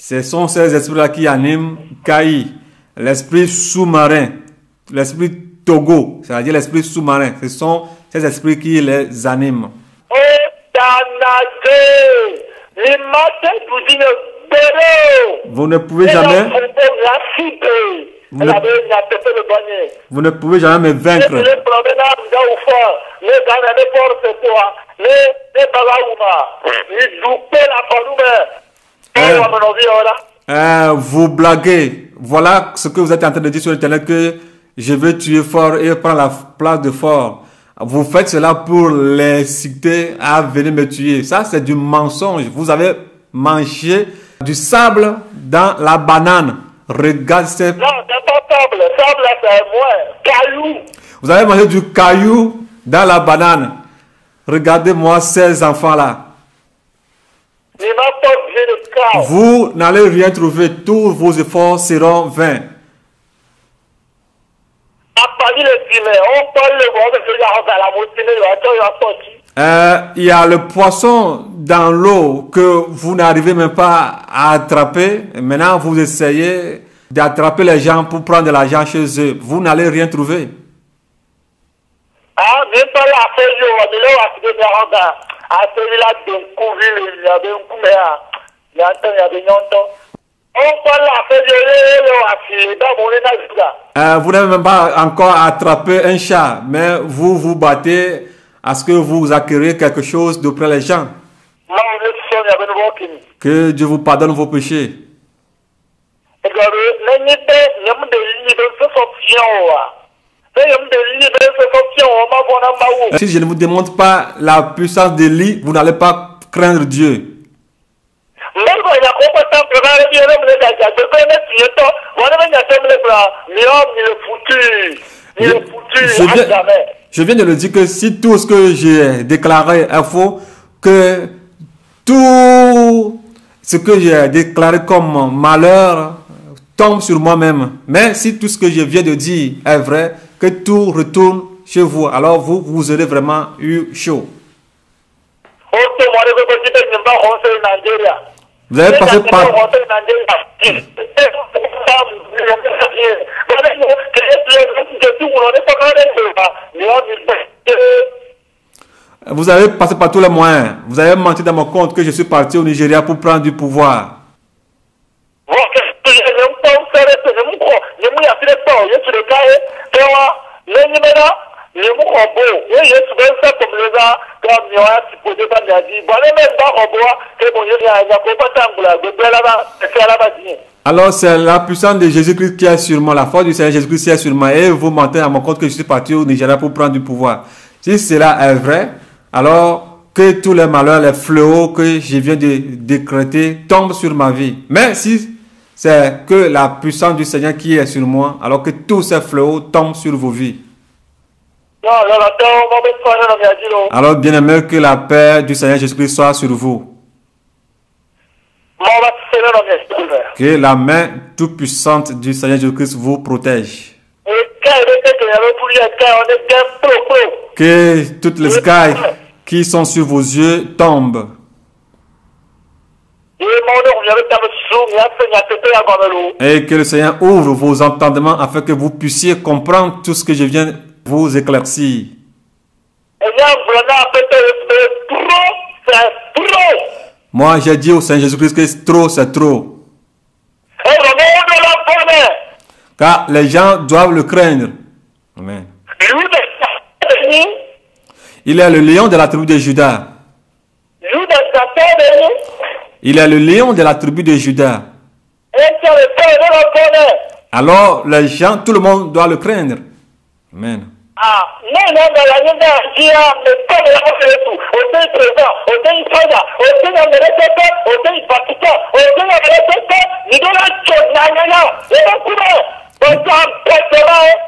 Ce sont ces esprits-là qui animent Kaï, l'esprit sous-marin, l'esprit Togo, c'est-à-dire l'esprit sous-marin. Ce sont ces esprits qui les animent. Vous ne pouvez jamais... Vous ne pouvez jamais me vaincre. Vous blaguez. Voilà ce que vous êtes en train de dire sur Internet, que je veux tuer fort et prendre la place de fort. Vous faites cela pour les citer à venir me tuer. Ça, c'est du mensonge. Vous avez mangé du sable dans la banane. Regarde ces... Non, c'est pas sable. Sable, c'est moi. Caillou. Vous avez mangé du caillou dans la banane. Regardez-moi ces enfants-là. Vous n'allez rien trouver. Tous vos efforts seront vains. Il y a le poisson dans l'eau que vous n'arrivez même pas à attraper. Maintenant, vous essayez d'attraper les gens pour prendre de l'argent chez eux. Vous n'allez rien trouver. Vous n'avez même pas encore attrapé un chat, mais vous vous battez à ce que vous acquériez quelque chose d'après les gens. Que Dieu vous pardonne vos péchés. Si je ne vous démontre pas la puissance de l'île, vous n'allez pas craindre Dieu. Je viens de le dire que si tout ce que j'ai déclaré est faux, que tout ce que j'ai déclaré comme malheur tombe sur moi-même. Mais si tout ce que je viens de dire est vrai, que tout retourne chez vous, alors vous aurez vraiment eu chaud. Vous avez passé par... Vous avez passé par tous les moyens. Vous avez menti dans mon compte que je suis parti au Nigeria pour prendre du pouvoir. Alors c'est la puissance de Jésus-Christ qui est sur moi, la force du Seigneur Jésus-Christ qui est sur moi, et vous mentez à mon compte que je suis parti au Nigeria pour prendre du pouvoir. Si cela est vrai, alors que tous les malheurs, les fléaux que je viens de décréter tombent sur ma vie. Mais si c'est que la puissance du Seigneur qui est sur moi, alors que tous ces fléaux tombent sur vos vies. Alors bien aimé, que la paix du Seigneur Jésus-Christ soit sur vous. Que la main toute puissante du Seigneur Jésus-Christ vous protège. Que toutes les sky qui sont sur vos yeux tombent. Et que le Seigneur ouvre vos entendements afin que vous puissiez comprendre tout ce que je viens de vous éclaircir. Moi, j'ai dit au Seigneur Jésus-Christ que c'est trop. Car les gens doivent le craindre. Amen. Il est le lion de la tribu de Juda. Il est le lion de la tribu de Juda. Alors, les gens, tout le monde doit le craindre. Amen.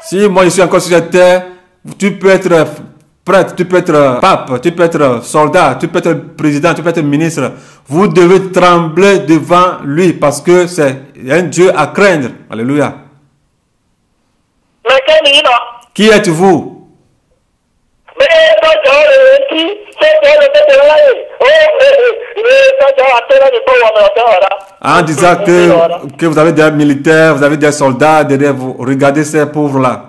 Si moi je suis encore sur cette terre, tu peux être prêtre, tu peux être pape, tu peux être soldat, tu peux être président, tu peux être ministre. Vous devez trembler devant lui parce que c'est un Dieu à craindre. Alléluia. Qui êtes-vous? En disant que vous avez des militaires, vous avez des soldats derrière vous, regardez ces pauvres-là.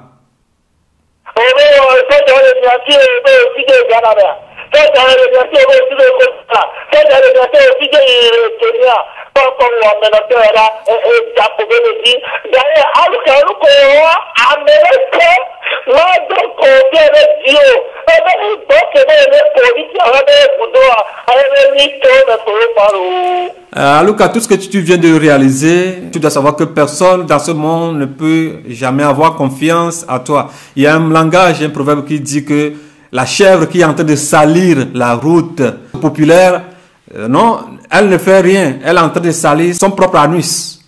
Lucas, tout ce que tu viens de réaliser, tu dois savoir que personne dans ce monde ne peut jamais avoir confiance à toi. Il y a un langage, un proverbe qui dit que la chèvre qui est en train de salir la route populaire, non, elle ne fait rien. Elle est en train de salir son propre anus.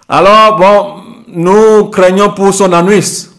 Alors, bon, nous craignons pour son anus.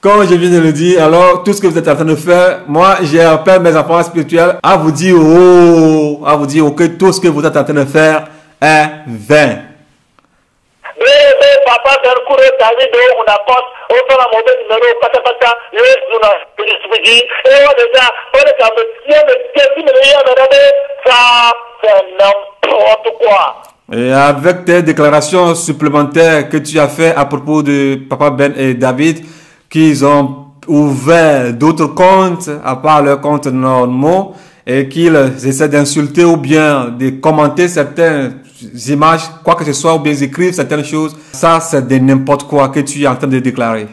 Comme je viens de le dire, alors tout ce que vous êtes en train de faire, moi j'ai appelé mes enfants spirituels à vous dire que tout ce que vous êtes en train de faire est vain. Et avec tes déclarations supplémentaires que tu as fait à propos de Papa Ben et David, qu'ils ont ouvert d'autres comptes à part leurs comptes normaux et qu'ils essaient d'insulter ou bien de commenter certaines images, quoi que ce soit, ou bien écrire certaines choses, ça c'est de n'importe quoi que tu es en train de déclarer.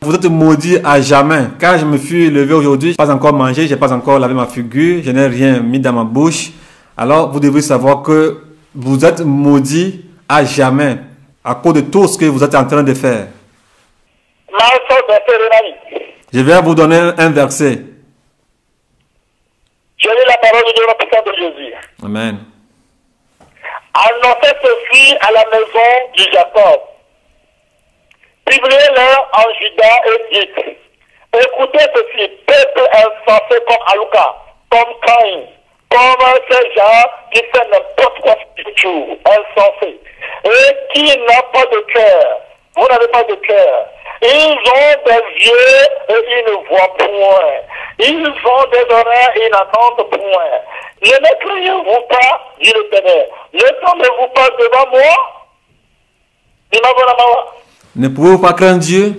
Vous êtes maudit à jamais. Quand je me suis levé aujourd'hui, je n'ai pas encore mangé, je n'ai pas encore lavé ma figure, je n'ai rien mis dans ma bouche. Alors vous devez savoir que vous êtes maudit à jamais à cause de tout ce que vous êtes en train de faire. Je vais vous donner un verset. Je lis la parole de Dieu dans le puissance de Jésus. Amen. Annoncez ceci à la maison de Jacob. Publiez-le en Juda et dites, écoutez ceci, peuple insensé comme Aluka, comme Caïn, comme ces gens qui font n'importe quoi spirituel, insensé, et qui n'ont pas de cœur. Vous n'avez pas de cœur. Ils ont des yeux et ils ne voient point. Ils ont des oreilles et ils n'entendent point. Ne me craignez-vous pas, dit l'Éternel. Ne tombez-vous pas devant moi? Ne pouvez-vous pas craindre Dieu?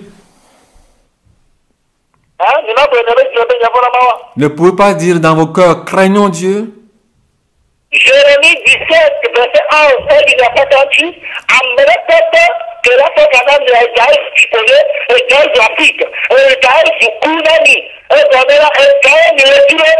Ne pouvez pas dire dans vos cœurs, craignons Dieu? Jérémie 17, verset 11, il n'y a pas d'entendu. Amenez peut-être que la Canaan est Gaël Chipoye et Gaël Afrique, et Gaël Sukunani, et Gaël Gaël, il est tué,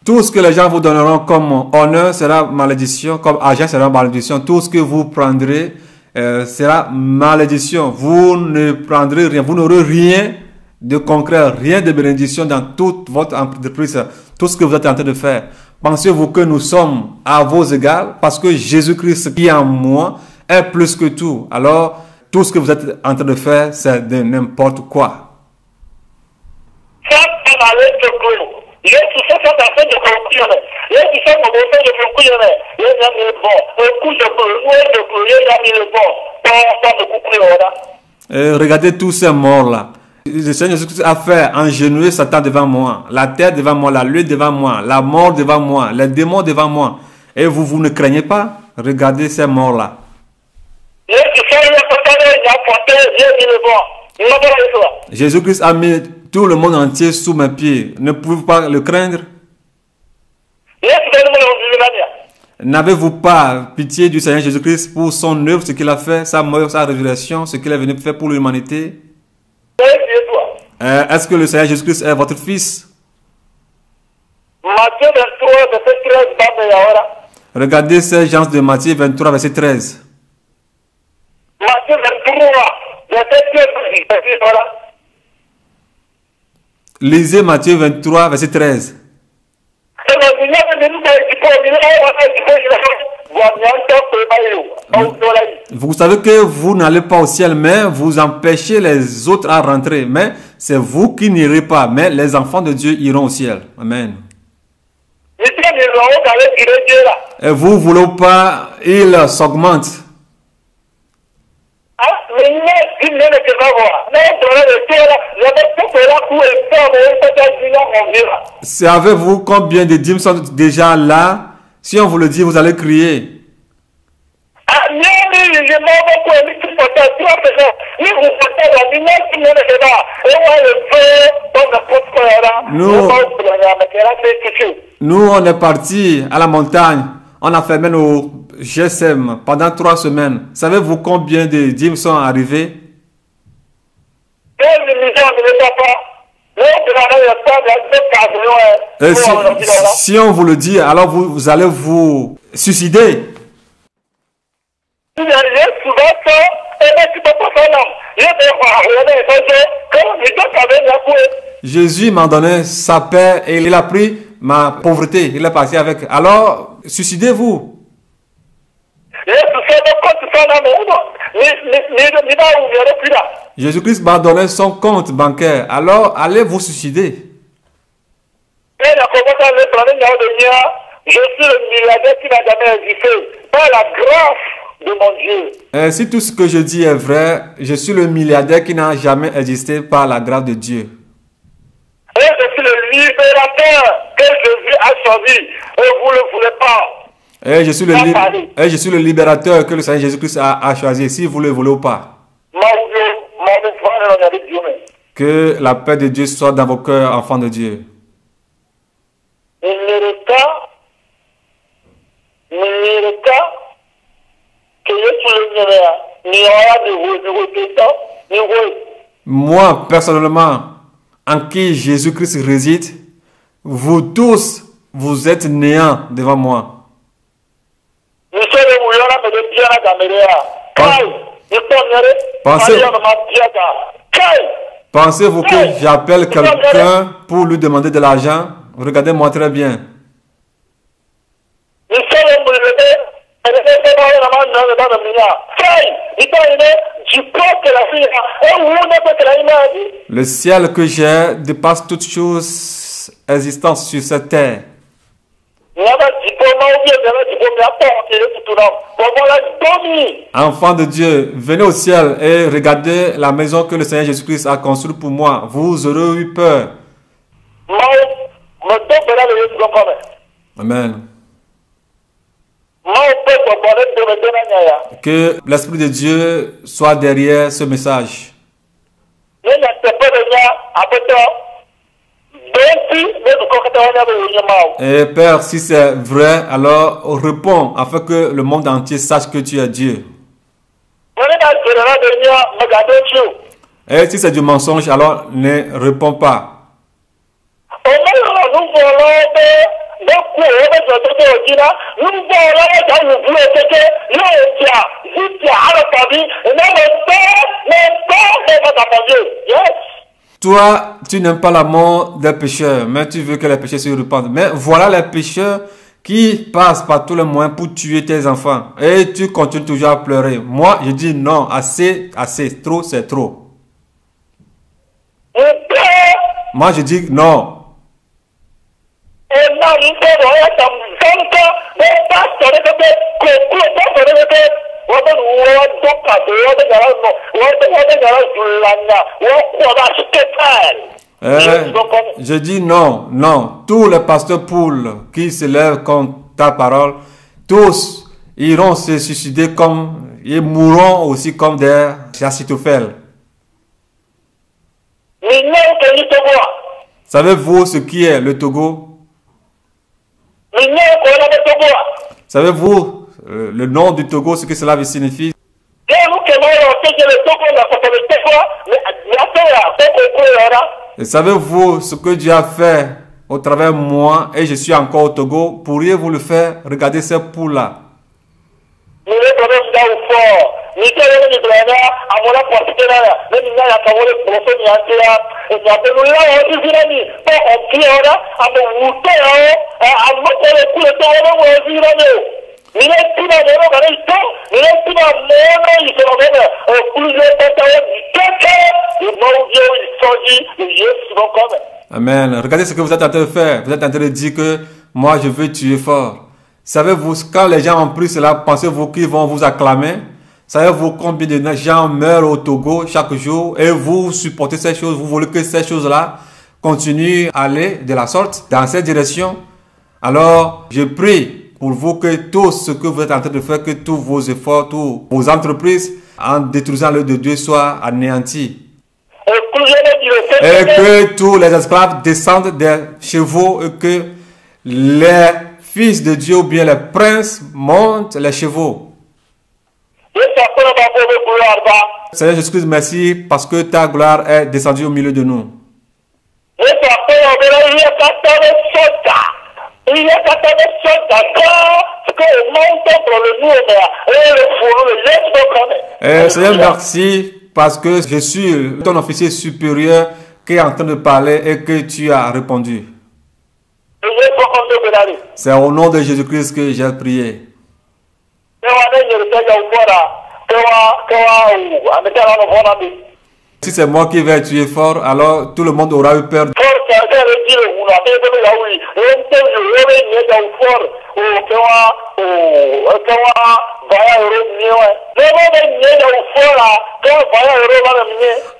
Tout ce que les gens vous donneront comme honneur sera malédiction, comme argent sera malédiction. Tout ce que vous prendrez sera malédiction. Vous ne prendrez rien, vous n'aurez rien de concret, rien de bénédiction dans toute votre entreprise, tout ce que vous êtes en train de faire. Pensez-vous que nous sommes à vos égales parce que Jésus-Christ qui est en moi est plus que tout. Alors, tout ce que vous êtes en train de faire, c'est de n'importe quoi. Regardez tous ces morts-là. Le Seigneur Jésus-Christ a fait engenouiller Satan devant moi, la terre devant moi, la lune devant moi, la mort devant moi, les démons devant moi. Et vous ne craignez pas? Regardez ces morts-là. Jésus-Christ a mis tout le monde entier sous mes pieds. Ne pouvez-vous pas le craindre? N'avez-vous pas pitié du Seigneur Jésus-Christ pour son œuvre, ce qu'il a fait, sa mort, sa résurrection, ce qu'il est venu faire pour l'humanité? Est-ce que le Seigneur Jésus-Christ est votre fils? Regardez ces gens de Matthieu 23, verset 13. Lisez Matthieu 23, verset 13. Vous savez que vous n'allez pas au ciel, mais vous empêchez les autres à rentrer. Mais c'est vous qui n'irez pas, mais les enfants de Dieu iront au ciel. Amen. Et vous ne voulez pas, il s'augmente. Savez-vous combien de dîmes sont déjà là? Si on vous le dit, vous allez crier. Nous, on est partis à la montagne. On a fermé nos GSM pendant 3 semaines. Savez-vous combien de dîmes sont arrivés? Si on vous le dit, alors vous allez vous suicider. Jésus m'a donné sa paix et il a pris ma pauvreté. Il est parti avec. Alors, suicidez-vous. Jésus-Christ m'a donné son compte bancaire. Alors, allez vous suicider. Je suis le milliardaire qui n'a jamais existé. Par la grâce de mon Dieu. Si tout ce que je dis est vrai, je suis le milliardaire qui n'a jamais existé par la grâce de Dieu. Et je suis le libérateur que Jésus a choisi. Et vous ne le voulez pas. Et je suis le libérateur que le Seigneur Jésus-Christ a choisi, si vous le voulez ou pas. Que la paix de Dieu soit dans vos cœurs, enfants de Dieu. Moi, personnellement, en qui Jésus-Christ réside, vous tous, vous êtes néants devant moi. Pensez-vous que j'appelle quelqu'un pour lui demander de l'argent? Regardez-moi très bien. Le ciel que j'ai dépasse toutes choses existantes sur cette terre. Enfants de Dieu, venez au ciel et regardez la maison que le Seigneur Jésus-Christ a construite pour moi. Vous aurez eu peur. Amen. Que l'Esprit de Dieu soit derrière ce message. Et Père, si c'est vrai, alors réponds afin que le monde entier sache que tu es Dieu. Et si c'est du mensonge, alors ne réponds pas. Toi, tu n'aimes pas la mort des pécheurs, mais tu veux que les pécheurs se repentent. Mais voilà les pécheurs qui passent par tous les moyens pour tuer tes enfants. Et tu continues toujours à pleurer. Moi, je dis non, assez, assez, trop, c'est trop. Moi, je dis non. Je dis non, non. Tous les pasteurs poules qui se lèvent contre ta parole, tous iront se suicider comme, ils mourront aussi comme des Achitophel. Savez-vous ce qui est le Togo? Savez-vous le nom du Togo, ce que cela signifie? Et savez-vous ce que Dieu a fait au travers de moi et je suis encore au Togo? Pourriez-vous le faire? Regardez ces poules-là. Amen. Regardez ce que vous êtes en train de faire. Vous êtes en train de dire que moi je veux tuer fort. Savez-vous, quand les gens ont pris cela, pensez-vous qu'ils vont vous acclamer? Savez-vous combien de gens meurent au Togo chaque jour et vous supportez ces choses, vous voulez que ces choses-là continuent à aller de la sorte, dans cette direction? Alors, je prie pour vous que tout ce que vous êtes en train de faire, que tous vos efforts, toutes vos entreprises, en détruisant l'œuvre de Dieu, soient anéantis. Et que tous les esclaves descendent des chevaux et que les fils de Dieu ou bien les princes montent les chevaux. Seigneur Jésus-Christ, merci parce que ta gloire est descendue au milieu de nous. Seigneur, merci parce que je suis ton officier supérieur qui est en train de parler et que tu as répondu. C'est au nom de Jésus-Christ que j'ai prié. Si c'est moi qui vais tuer fort, alors tout le monde aura eu peur.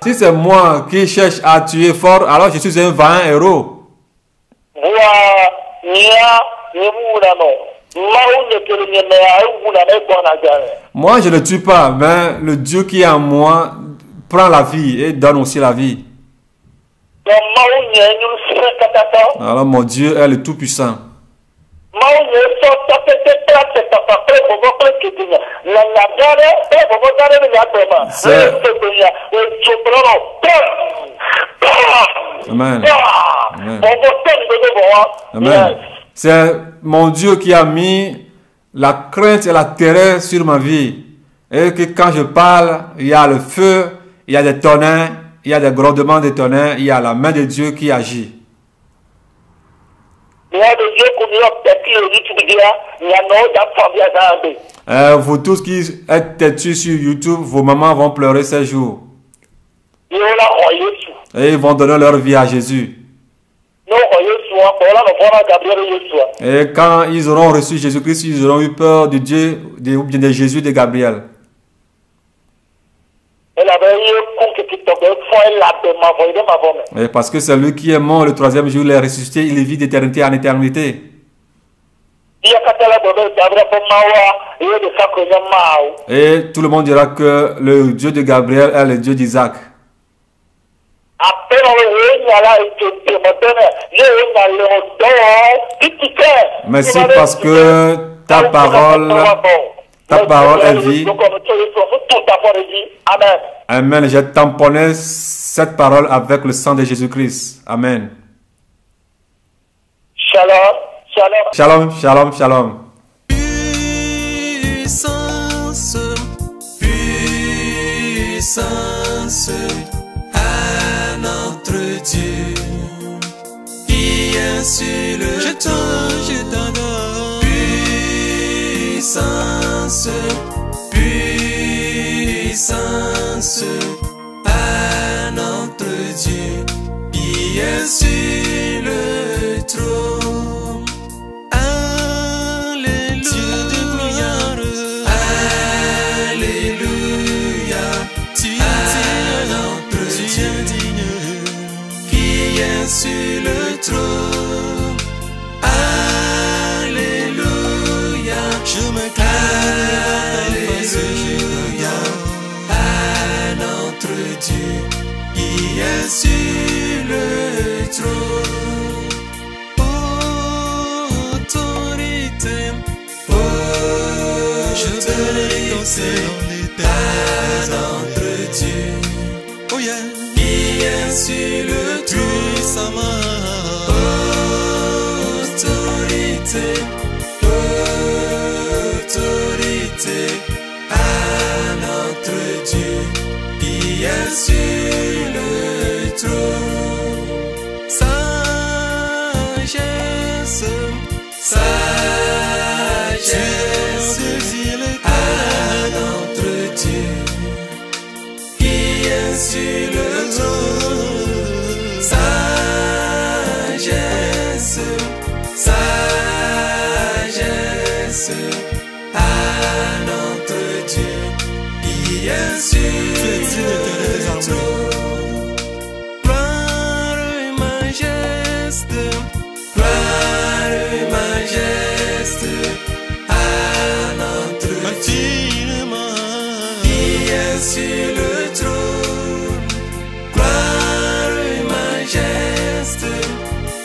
Si c'est moi qui cherche à tuer fort, alors je suis un vaillant héros. Moi, je ne tue pas, mais le Dieu qui est en moi prend la vie et donne aussi la vie. Alors mon Dieu est le Tout-Puissant. Amen. Amen. Amen. C'est mon Dieu qui a mis la crainte et la terreur sur ma vie. Et que quand je parle, il y a le feu, il y a des tonnerres, il y a des grondements de tonnerres, il y a la main de Dieu qui agit. Vous tous qui êtes têtus sur YouTube, vos mamans vont pleurer ces jours. Et ils vont donner leur vie à Jésus. Et quand ils auront reçu Jésus-Christ, ils auront eu peur de Dieu, ou bien de Jésus, de Gabriel. Et parce que c'est lui qui est mort le troisième jour, il est ressuscité, il vit d'éternité en éternité. Et tout le monde dira que le Dieu de Gabriel est le Dieu d'Isaac. Merci parce que ta parole est vie. Amen. J'ai tamponné cette parole avec le sang de Jésus-Christ. Amen. Shalom, shalom. Shalom, shalom, shalom. Puissance, puissance à notre Dieu qui est sur le trône. Je t'adore. Puissance, puissance à notre Dieu qui est sur le trône. Alléluia, Alléluia, tu es notre Dieu qui est sur le trône. Alléluia, je me Alléluia à notre Dieu qui est sur le trône. Autorité, je bénis ton Saint à notre Dieu, oh yeah, qui est sur le trône. Autorité, autorité à notre Dieu qui est sur le trône. Sagesse, sagesse à notre Dieu qui est sur le trône. Sagesse, sagesse à notre Dieu qui est sur le trône. Gloire et majesté, gloire et majesté à notre Dieu qui est sur le trône. Gloire et majesté,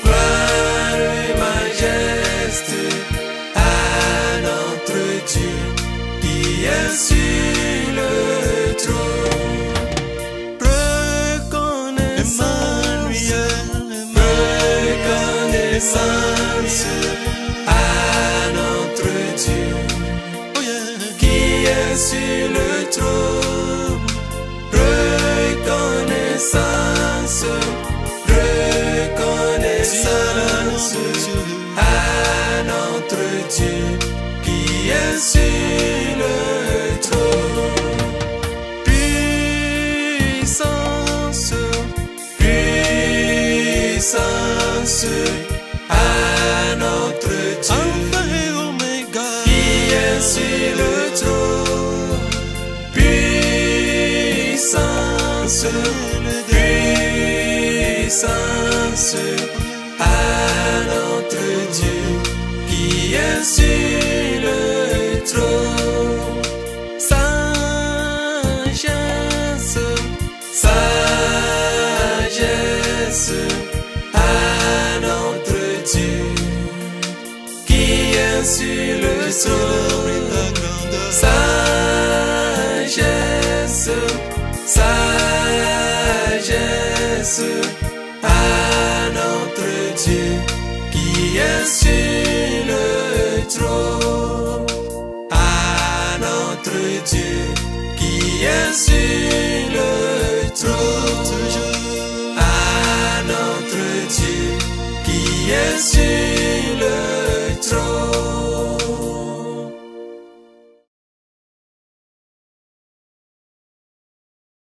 gloire et majesté à notre Dieu qui est sur le trône. Reconnaissance à notre Dieu qui est sur le trône. Reconnaissance, reconnaissance à notre Dieu qui est sur le trône. Puissance, puissance à notre Dieu, Alpha et Oméga, qui est sur le trône. Puissance, puissance à notre Dieu, qui est sur le trône. Sagesse, sagesse à notre Dieu qui est sur le trône. Sagesse, sagesse à notre Dieu qui est sur le trône. À notre Dieu qui est sur le trône. À notre Dieu qui est sur